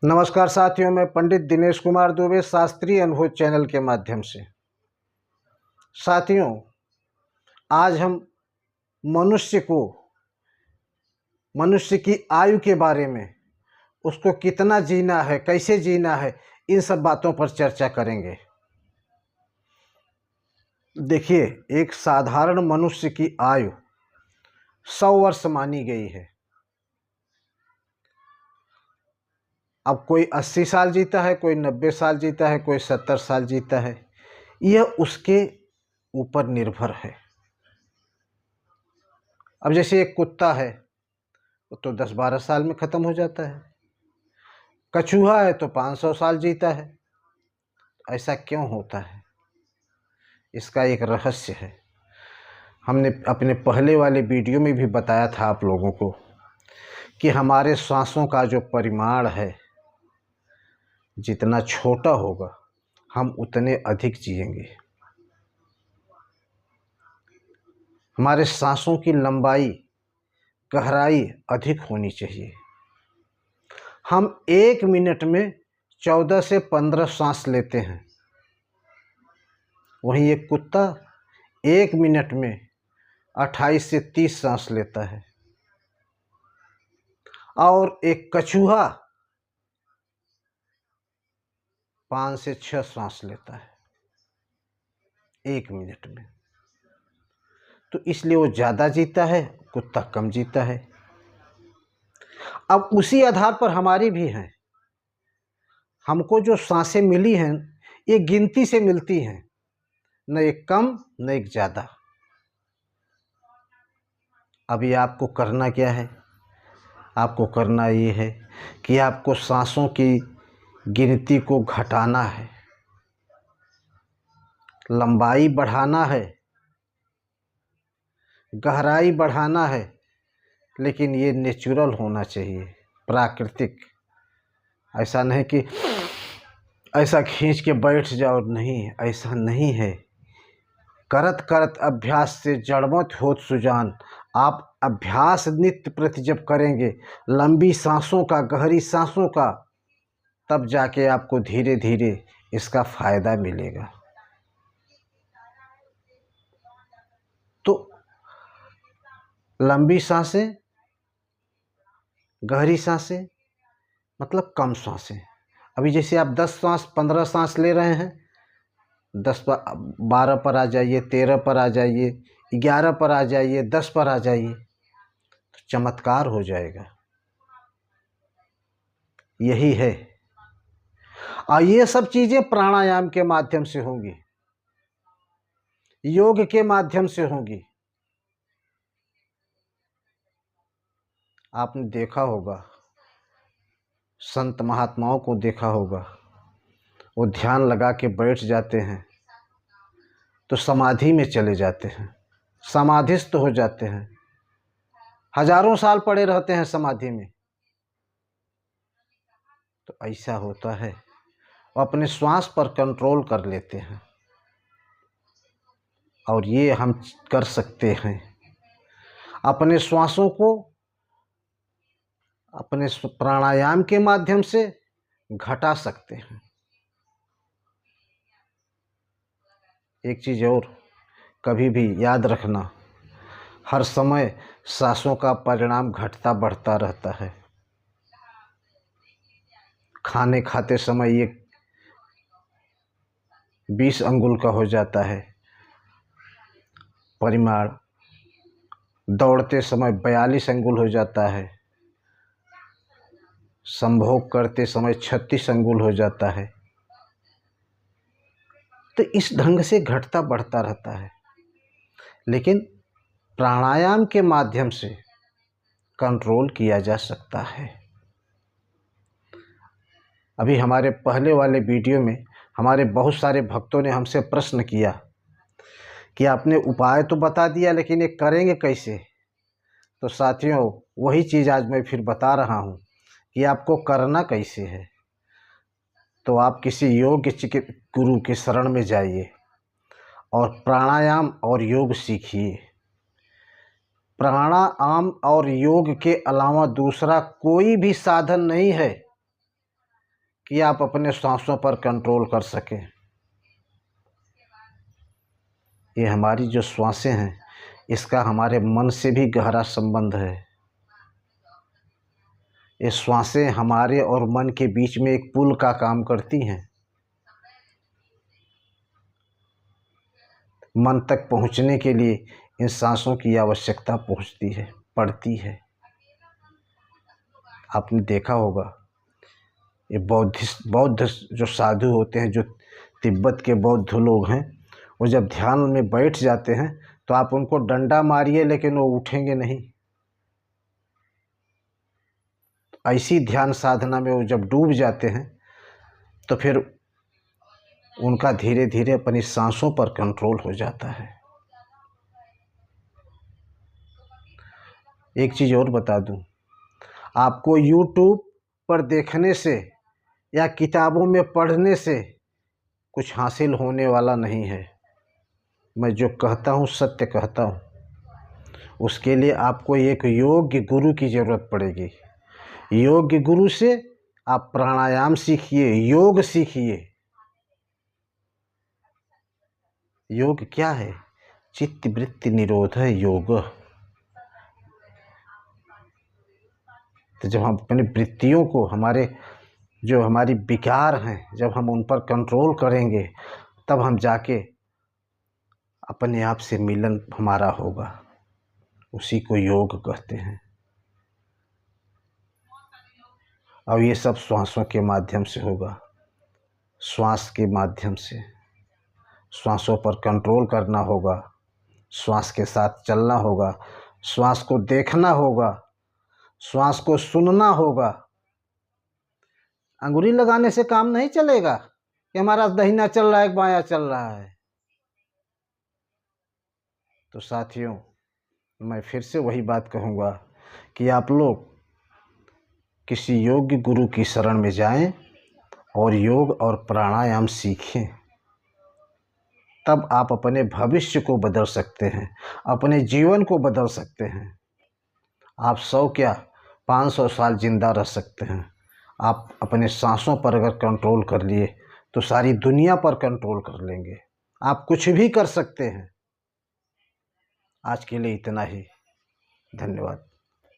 नमस्कार साथियों, मैं पंडित दिनेश कुमार दुबे शास्त्रीय अनुभव चैनल के माध्यम से। साथियों, आज हम मनुष्य की आयु के बारे में, उसको कितना जीना है, कैसे जीना है, इन सब बातों पर चर्चा करेंगे। देखिए, एक साधारण मनुष्य की आयु 100 वर्ष मानी गई है। अब कोई 80 साल जीता है, कोई 90 साल जीता है, कोई 70 साल जीता है। यह उसके ऊपर निर्भर है। अब जैसे एक कुत्ता है, वो तो 10-12 साल में ख़त्म हो जाता है। कछुआ है तो 500 साल जीता है। ऐसा क्यों होता है? इसका एक रहस्य है। हमने अपने पहले वाले वीडियो में भी बताया था आप लोगों को कि हमारे सांसों का जो परिमाण है, जितना छोटा होगा हम उतने अधिक जिएंगे। हमारे सांसों की लंबाई, गहराई अधिक होनी चाहिए। हम 1 मिनट में 14 से 15 सांस लेते हैं, वहीं एक कुत्ता 1 मिनट में 28 से 30 सांस लेता है, और एक कछुआ 5 से 6 सांस लेता है 1 मिनट में। तो इसलिए वो ज़्यादा जीता है, कुत्ता कम जीता है। अब उसी आधार पर हमारी भी हैं। हमको जो सांसें मिली हैं, ये गिनती से मिलती हैं, न एक कम न एक ज़्यादा। अभी आपको करना क्या है? आपको करना ये है कि आपको सांसों की गिनती को घटाना है, लंबाई बढ़ाना है, गहराई बढ़ाना है, लेकिन ये नेचुरल होना चाहिए, प्राकृतिक। ऐसा नहीं कि ऐसा खींच के बैठ जाओ, नहीं, ऐसा नहीं है। करत करत अभ्यास से जड़मत होत सुजान। आप अभ्यास नित्य प्रति जब करेंगे, लंबी सांसों का, गहरी सांसों का, तब जाके आपको धीरे धीरे इसका फ़ायदा मिलेगा। तो लंबी सांसें, गहरी सांसें मतलब कम सांसें। अभी जैसे आप 10 सांस 15 सांस ले रहे हैं, 10 पर 12 पर आ जाइए, 13 पर आ जाइए, 11 पर आ जाइए, 10 पर आ जाइए, तो चमत्कार हो जाएगा। यही है। और ये सब चीज़ें प्राणायाम के माध्यम से होंगी, योग के माध्यम से होंगी। आपने देखा होगा, संत महात्माओं को देखा होगा, वो ध्यान लगा के बैठ जाते हैं तो समाधि में चले जाते हैं, समाधिस्थ हो जाते हैं, हजारों साल पड़े रहते हैं समाधि में। तो ऐसा होता है, वो अपने श्वास पर कंट्रोल कर लेते हैं। और ये हम कर सकते हैं, अपने श्वासों को अपने प्राणायाम के माध्यम से घटा सकते हैं। एक चीज़ और कभी भी याद रखना, हर समय सांसों का परिणाम घटता बढ़ता रहता है। खाने खाते समय ये 20 अंगुल का हो जाता है परिमाण, दौड़ते समय 42 अंगुल हो जाता है, संभोग करते समय 36 अंगुल हो जाता है। तो इस ढंग से घटता बढ़ता रहता है, लेकिन प्राणायाम के माध्यम से कंट्रोल किया जा सकता है। अभी हमारे पहले वाले वीडियो में हमारे बहुत सारे भक्तों ने हमसे प्रश्न किया कि आपने उपाय तो बता दिया, लेकिन ये करेंगे कैसे? तो साथियों, वही चीज़ आज मैं फिर बता रहा हूँ कि आपको करना कैसे है। तो आप किसी योग्य गुरु के शरण में जाइए और प्राणायाम और योग सीखिए। प्राणायाम और योग के अलावा दूसरा कोई भी साधन नहीं है कि आप अपने सांसों पर कंट्रोल कर सकें। ये हमारी जो श्वासें हैं, इसका हमारे मन से भी गहरा संबंध है। ये श्वासें हमारे और मन के बीच में एक पुल का काम करती हैं। मन तक पहुंचने के लिए इन सांसों की आवश्यकता पड़ती है। आपने देखा होगा, ये बौद्ध जो साधु होते हैं, जो तिब्बत के बौद्ध लोग हैं, वो जब ध्यान में बैठ जाते हैं तो आप उनको डंडा मारिए लेकिन वो उठेंगे नहीं। ऐसी ध्यान साधना में वो जब डूब जाते हैं तो फिर उनका धीरे धीरे अपनी सांसों पर कंट्रोल हो जाता है। एक चीज़ और बता दूं, आपको YouTube पर देखने से या किताबों में पढ़ने से कुछ हासिल होने वाला नहीं है। मैं जो कहता हूँ सत्य कहता हूँ। उसके लिए आपको एक योग्य गुरु की ज़रूरत पड़ेगी। योग्य गुरु से आप प्राणायाम सीखिए, योग सीखिए। योग क्या है? चित्त वृत्ति निरोध है योग। तो जब हम अपनी वृत्तियों को, हमारी विकार हैं, जब हम उन पर कंट्रोल करेंगे, तब हम जाके अपने आप से मिलन हमारा होगा। उसी को योग कहते हैं। और ये सब श्वासों के माध्यम से होगा। श्वास के माध्यम से श्वासों पर कंट्रोल करना होगा, श्वास के साथ चलना होगा, श्वास को देखना होगा, श्वास को सुनना होगा। अंगुली लगाने से काम नहीं चलेगा कि हमारा दाहिना चल रहा है, बायां चल रहा है। तो साथियों, मैं फिर से वही बात कहूँगा कि आप लोग किसी योग्य गुरु की शरण में जाएं और योग और प्राणायाम सीखें। तब आप अपने भविष्य को बदल सकते हैं, अपने जीवन को बदल सकते हैं। आप 100 क्या 500 साल जिंदा रह सकते हैं। आप अपने सांसों पर अगर कंट्रोल कर लिए तो सारी दुनिया पर कंट्रोल कर लेंगे। आप कुछ भी कर सकते हैं। आज के लिए इतना ही। धन्यवाद।